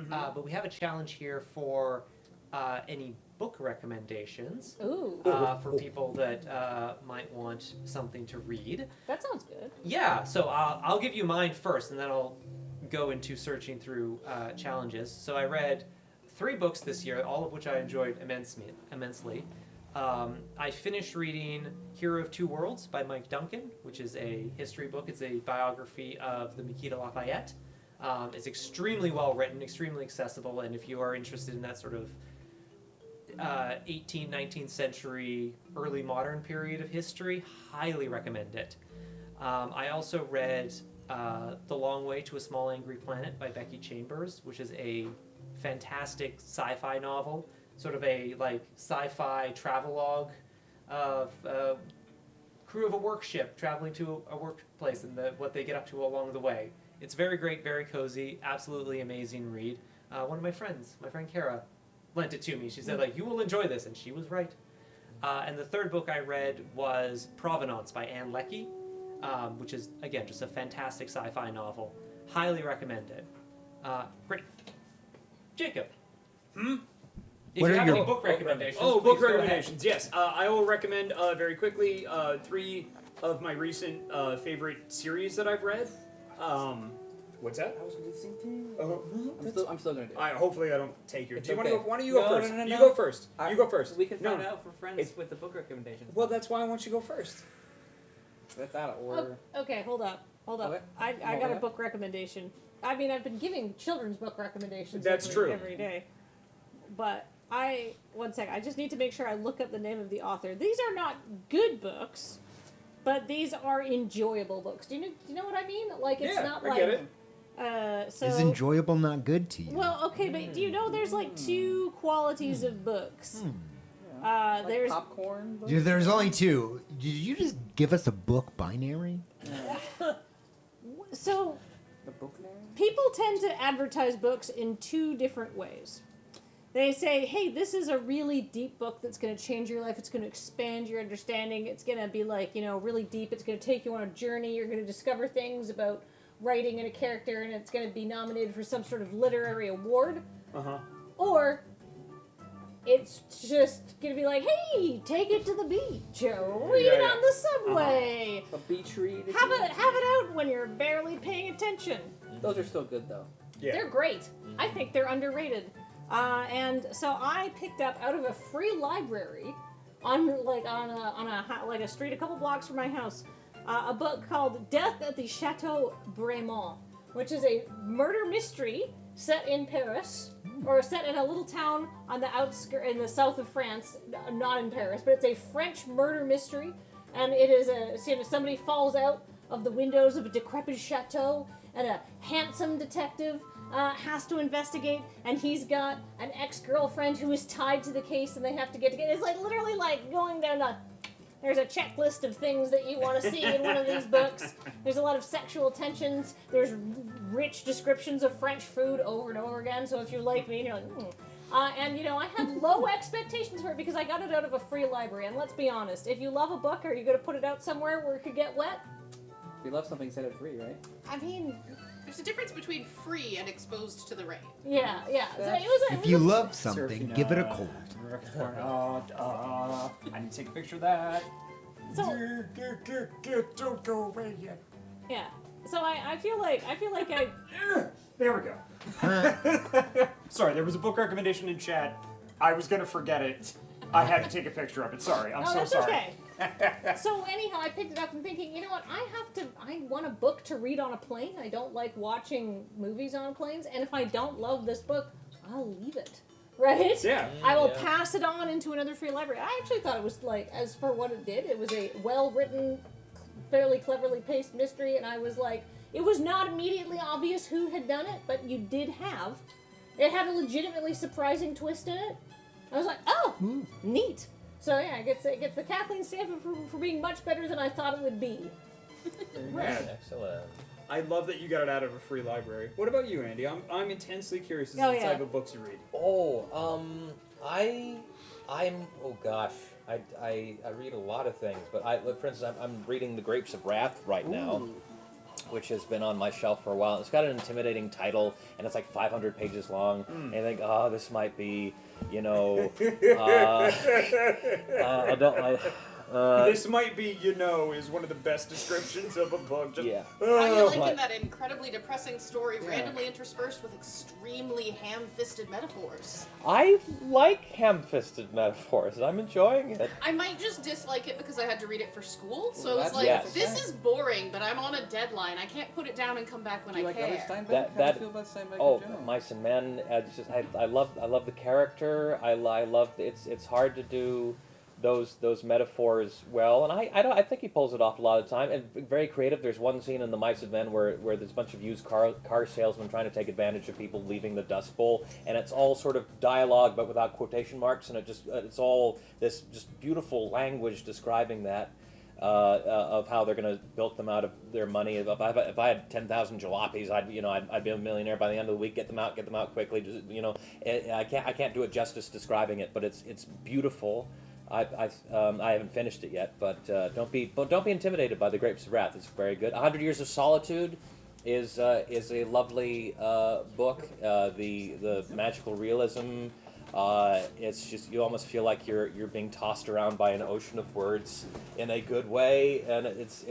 but we have a challenge here for any book recommendations. Ooh. For people that might want something to read. That sounds good. Yeah, so I'll give you mine first, and then I'll go into searching through challenges. So I read 3 books this year, all of which I enjoyed immensely. I finished reading Hero of Two Worlds by Mike Duncan, which is a history book. It's a biography of the Mikita Lafayette. It's extremely well written, extremely accessible, and if you are interested in that sort of 18th, 19th century, early modern period of history, highly recommend it. I also read The Long Way to a Small Angry Planet by Becky Chambers, which is a fantastic sci-fi novel, sort of a sci-fi travelogue of crew of a work ship traveling to a workplace and what they get up to along the way. It's very great, very cozy, absolutely amazing read. One of my friends, my friend Kara, lent it to me. She said, you will enjoy this, and she was right. And the third book I read was Provenance by Anne Leckie, which is, again, just a fantastic sci-fi novel. Highly recommend it. Great. Jacob. If What you are have your any book recommendations, Oh, please book go ahead. recommendations. Yes, I will recommend very quickly 3 of my recent favorite series that I've read. What's that? I was gonna do the same thing. I'm still gonna do it. Hopefully I don't take your. It's Do you want to okay. go? Why don't you go No, first? no, no, You no. go first. I- You go first. We can No. find out for friends It's- with the book recommendations. Well, that's why I want you to go first. That's out of order. Okay, hold up. Okay. I Hold got a up. book recommendation. I mean, I've been giving children's book recommendations That's true. every day. But one sec, I just need to make sure I look up the name of the author. These are not good books, but these are enjoyable books. Do you know what I mean? Like, it's Yeah, not I like... get it. So, Is enjoyable not good to you? well, okay, but do you know there's like 2 qualities of books? Like There's popcorn. books? Yeah, there's only 2. Did you just give us a book binary? so The book name. people tend to advertise books in 2 different ways. They say, hey, this is a really deep book that's going to change your life. It's going to expand your understanding. It's going to be really deep. It's going to take you on a journey. You're going to discover things about writing and a character, and it's going to be nominated for some sort of literary award. Or it's just going to be like, hey, take it to the beach or read it on the subway. A beach read. if Have you it out when you're barely paying attention. want. Those are still good though. Yeah. They're great. I think they're underrated. And so I picked up out of a free library on a street a couple blocks from my house a book called Death at the Chateau Bremont, which is a murder mystery set in Paris, or set in a little town on the outskirts in the south of France, not in Paris, but it's a French murder mystery, and it is somebody falls out of the windows of a decrepit chateau, and a handsome detective has to investigate, and he's got an ex-girlfriend who is tied to the case, and they have to get together. It's literally going down there's a checklist of things that you want to see in one of these books. There's a lot of sexual tensions. There's rich descriptions of French food over and over again, so if you like me, you're like, and I had low expectations for it because I got it out of a free library, and let's be honest, if you love a book, are you going to put it out somewhere where it could get wet? If you love something, set it free, right? I mean... There's a difference between free and exposed to the rain. Yeah. So If you love something, give it a cold. I need to take a picture of that. So, Don't go away yet. yeah. So I feel like I... There we go. Sorry, there was a book recommendation in chat. I was gonna forget it. I had to take a picture of it. Sorry, I'm so that's sorry. okay. So anyhow, I picked it up and thinking, you know what? I want a book to read on a plane. I don't like watching movies on planes, and if I don't love this book, I'll leave it. Right? Yeah. I will pass it on into another free library. I actually thought it was as for what it did, it was a well-written, fairly cleverly paced mystery, and I was like, it was not immediately obvious who had done it, but you did have. It had a legitimately surprising twist in it. I was like, oh, neat. So yeah, it gets the Kathleen stamp for being much better than I thought it would be. Rad. Excellent. I love that you got it out of a free library. What about you, Andy? I'm intensely curious as to Oh, the yeah. type of books you read. I read a lot of things, but for instance, I'm reading The Grapes of Wrath right now. which has been on my shelf for a while. It's got an intimidating title, and it's like 500 pages long. And I think, oh, this might be, I don't. This might be, is one of the best descriptions of a book. Just, Yeah. How you liken But- that incredibly depressing story randomly interspersed with extremely ham-fisted metaphors? I like ham-fisted metaphors. I'm enjoying it. I might just dislike it because I had to read it for school, so Well, it's that's- like, Yes. this is boring, but I'm on a deadline. I can't put it down and come back when Do you I like care. other Steinbeck? That- How do you that- feel about Steinbeck Oh, in general? Mice and Men. I love the character. I love it's hard to do those metaphors well, and I think he pulls it off a lot of the time, and very creative. There's one scene in the Mice and Men where there's a bunch of used car salesmen trying to take advantage of people leaving the Dust Bowl, and it's all sort of dialogue but without quotation marks, and it's all this just beautiful language describing that. Of how they're going to bilk them out of their money. If I had 10,000 jalopies, I'd be a millionaire by the end of the week. Get them out quickly. Just, I can't do it justice describing it, but it's beautiful. I haven't finished it yet, but don't be intimidated by the Grapes of Wrath. It's very good. 100 Years of Solitude is a lovely book. The magical realism. It's just you almost feel like you're being tossed around by an ocean of words in a good way, and it's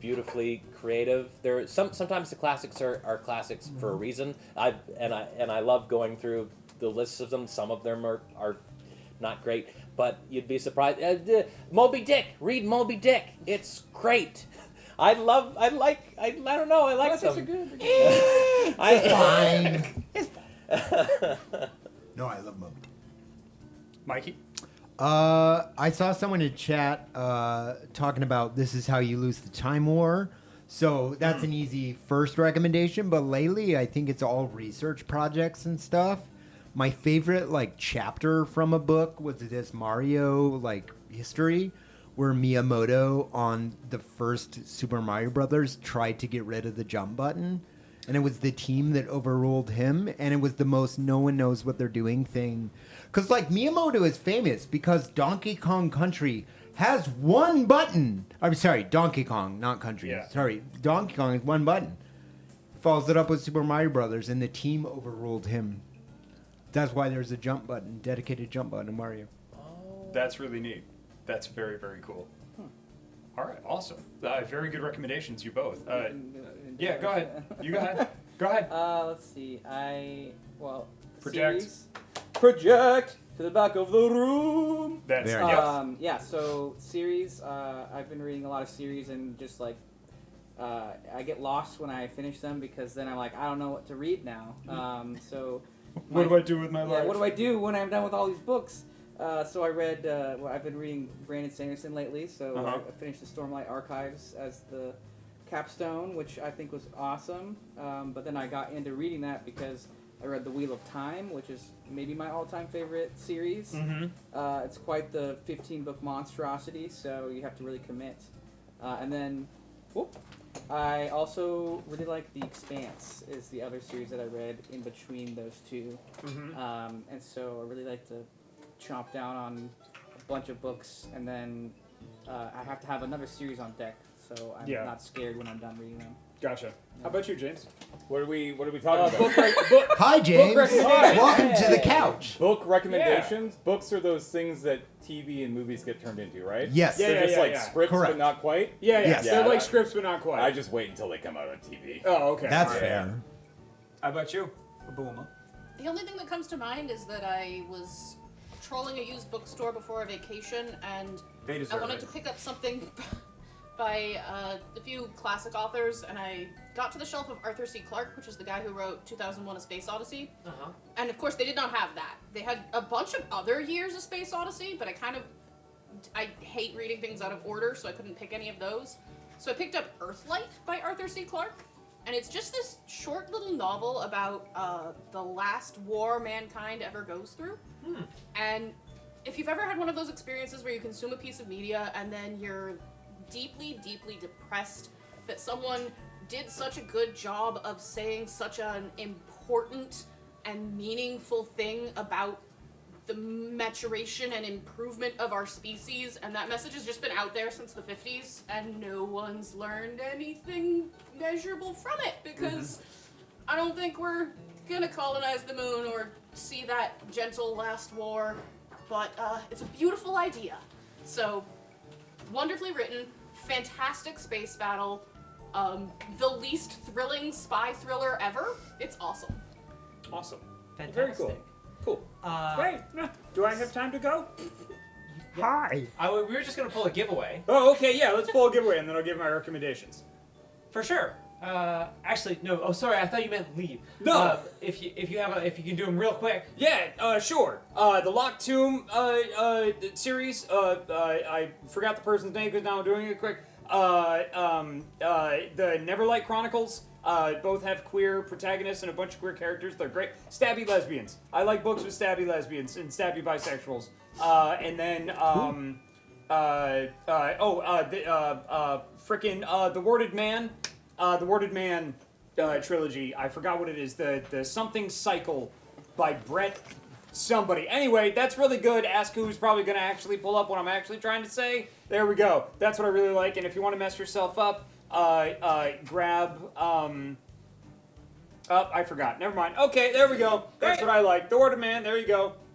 beautifully creative. Sometimes the classics are classics for a reason. I love going through the lists of them. Some of them are not great, but you'd be surprised. Moby Dick. Read Moby Dick. It's great. I don't know. I like Classics them. are good. They're good. Fine. No, I love Moby. Mikey? I saw someone in chat talking about this is how you lose the time war. So that's an easy first recommendation. But lately, I think it's all research projects and stuff. My favorite chapter from a book was this Mario history, where Miyamoto on the first Super Mario Brothers tried to get rid of the jump button. And it was the team that overruled him, and it was the most no one knows what they're doing thing. Because, Miyamoto is famous because Donkey Kong Country has one button. I'm sorry, Donkey Kong, not Country. Yeah. Sorry, Donkey Kong has one button. Follows it up with Super Mario Brothers, and the team overruled him. That's why there's a jump button, dedicated jump button in Mario. That's really neat. That's very, very cool. All right, awesome. Very good recommendations, you both. Yeah, go ahead. You go ahead. Go ahead. Let's see. Project. Series. Project to the back of the room. That's Very yep. Yeah. So series. I've been reading a lot of series, and just I get lost when I finish them because then I'm like, I don't know what to read now. What do I do with my Yeah, life? what do I do when I'm done with all these books? So I read. I've been reading Brandon Sanderson lately. So I finished the Stormlight Archives as the capstone, which I think was awesome. But then I got into reading that because I read The Wheel of Time, which is maybe my all-time favorite series. Mm-hmm. It's quite the 15-book monstrosity, so you have to really commit. And then, I also really like The Expanse, is the other series that I read in between those two. Mm-hmm. And so I really like to chomp down on a bunch of books, and then I have to have another series on deck, so I'm not scared when I'm done reading them. Gotcha. How about you, James? What are we talking about? Hi, James. recommendation. Welcome to the couch. Book recommendations. Books are those things that TV and movies get turned into, right? Yes. Yeah, They're just scripts, Correct. but not quite. Yeah. Yes. They're Yeah, like I- scripts, but not quite. I just wait until they come out on TV. Oh, okay. That's All right. fair. How about you, Booma? The only thing that comes to mind is that I was trolling a used bookstore before a vacation, and They I deserve wanted it. to pick up something by a few classic authors, and I got to the shelf of Arthur C. Clarke, which is the guy who wrote 2001: A Space Odyssey. Uh-huh. And of course, they did not have that. They had a bunch of other years of Space Odyssey, but I hate reading things out of order, so I couldn't pick any of those. So I picked up Earthlight by Arthur C. Clarke, and it's just this short little novel about the last war mankind ever goes through. And if you've ever had one of those experiences where you consume a piece of media and then you're deeply, deeply depressed that someone did such a good job of saying such an important and meaningful thing about the maturation and improvement of our species, and that message has just been out there since the 50s, and no one's learned anything measurable from it, because I don't think we're gonna colonize the moon or see that gentle last war, but it's a beautiful idea. So, wonderfully written, fantastic space battle, the least thrilling spy thriller ever. It's awesome. Awesome. Fantastic. Very cool. Cool. Great. Do I have time to go? Hi. We were just gonna pull a giveaway Oh, okay. Yeah, let's pull a giveaway, and then I'll give my recommendations. for sure. Actually, no. Oh, sorry. I thought you meant leave. No. If you can do them real quick. Yeah, sure. The Locked Tomb series. I forgot the person's name because now I'm doing it quick. The Neverlight Chronicles. Both have queer protagonists and a bunch of queer characters. They're great. Stabby lesbians. I like books with stabby lesbians and stabby bisexuals. And then The Worded Man. The Worded Man trilogy. I forgot what it is. The Something Cycle by Brett somebody. Anyway, that's really good. Ask who's probably going to actually pull up what I'm actually trying to say. There we go. That's what I really like. And if you want to mess yourself up, grab... I forgot. Never mind. Okay, there we go. That's what I like. The Worded Man. There you go.